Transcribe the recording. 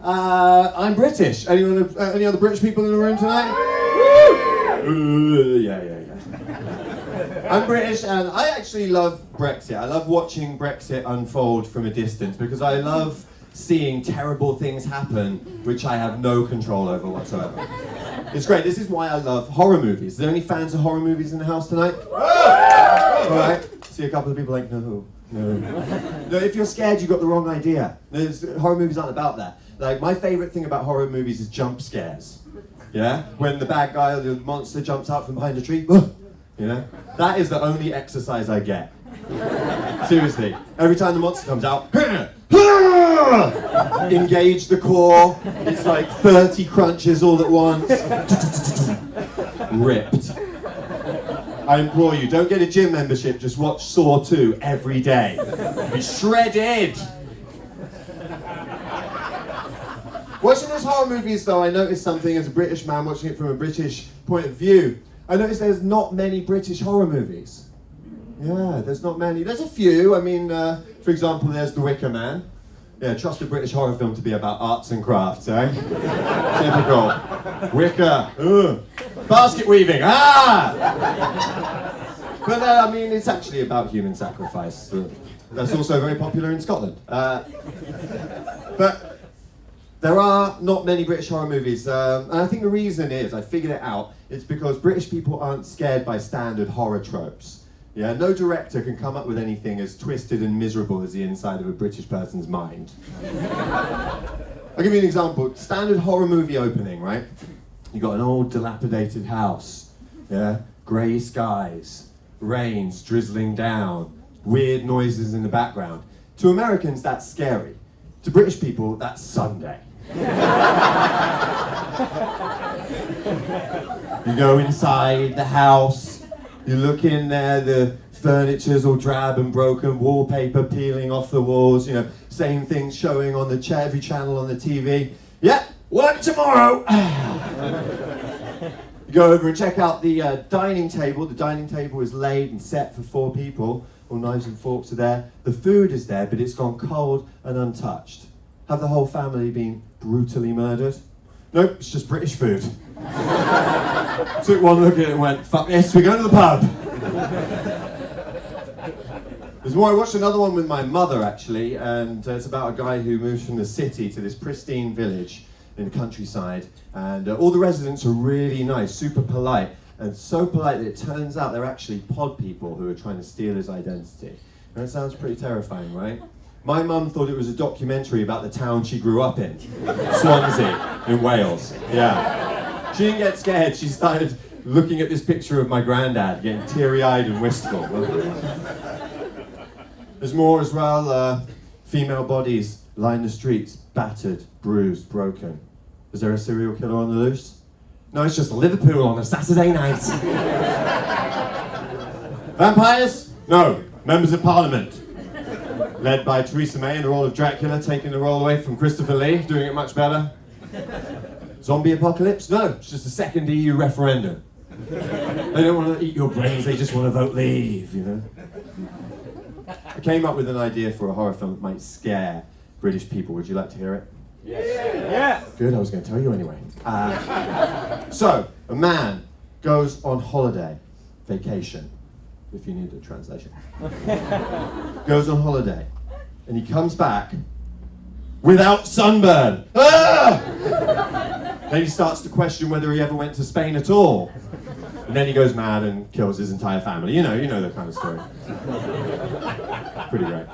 I'm British. Any other British people in the room tonight? Yeah. I'm British, and I actually love Brexit. I love watching Brexit unfold from a distance because I love seeing terrible things happen which I have no control over whatsoever. It's great. This is why I love horror movies. Are there any fans of horror movies in the house tonight? All right. See a couple of people like, no. No, if you're scared, you've got the wrong idea. Horror movies aren't about that. Like, my favorite thing about horror movies is jump scares. Yeah? When the bad guy or the monster jumps out from behind a tree, you know? That is the only exercise I get. Seriously. Every time the monster comes out, engage the core. It's like 30 crunches all at once. Ripped. I implore you, don't get a gym membership, just watch Saw 2 every day. Be shredded! Watching those horror movies though, I noticed something as a British man watching it from a British point of view. I noticed there's not many British horror movies. Yeah, there's not many. There's a few. I mean, for example, there's The Wicker Man. Yeah, trust a British horror film to be about arts and crafts, eh? Typical. Wicker. Ugh. Basket weaving. Ah! But I mean, it's actually about human sacrifice. That's also very popular in Scotland. But there are not many British horror movies, and I think the reason is, I figured it out, it's because British people aren't scared by standard horror tropes. Yeah, no director can come up with anything as twisted and miserable as the inside of a British person's mind. I'll give you an example. Standard horror movie opening, right? You got an old dilapidated house, yeah? Grey skies, rain's drizzling down, weird noises in the background. To Americans, that's scary. To British people, that's Sunday. You go inside the house, you look in there, the furniture's all drab and broken, wallpaper peeling off the walls, you know, same things showing on the every channel on the TV. Yeah, work tomorrow! You go over and check out the dining table. The dining table is laid and set for 4 people. All knives and forks are there. The food is there, but it's gone cold and untouched. Have the whole family been brutally murdered? Nope, it's just British food. Took one look at it and went, fuck this, we're going to the pub. There's more. I watched another one with my mother actually, and it's about a guy who moves from the city to this pristine village in the countryside, and all the residents are really nice, super polite, and so polite that it turns out they're actually pod people who are trying to steal his identity. And it sounds pretty terrifying, right? My mum thought it was a documentary about the town she grew up in, Swansea, in Wales. Yeah. She didn't get scared, she started looking at this picture of my granddad, getting teary-eyed and wistful. There's more as well, female bodies line the streets, battered, bruised, broken. Is there a serial killer on the loose? No, it's just Liverpool on a Saturday night. Vampires? No, members of Parliament. Led by Theresa May in the role of Dracula, taking the role away from Christopher Lee, doing it much better. Zombie apocalypse? No, it's just a second EU referendum. They don't want to eat your brains, they just want to vote leave, you know? I came up with an idea for a horror film that might scare British people. Would you like to hear it? Yeah. Good, I was going to tell you anyway. So, a man goes on holiday, vacation, if you need a translation. Goes on holiday, and he comes back without sunburn. Ah! Then he starts to question whether he ever went to Spain at all. And then he goes mad and kills his entire family. You know the kind of story. Pretty great.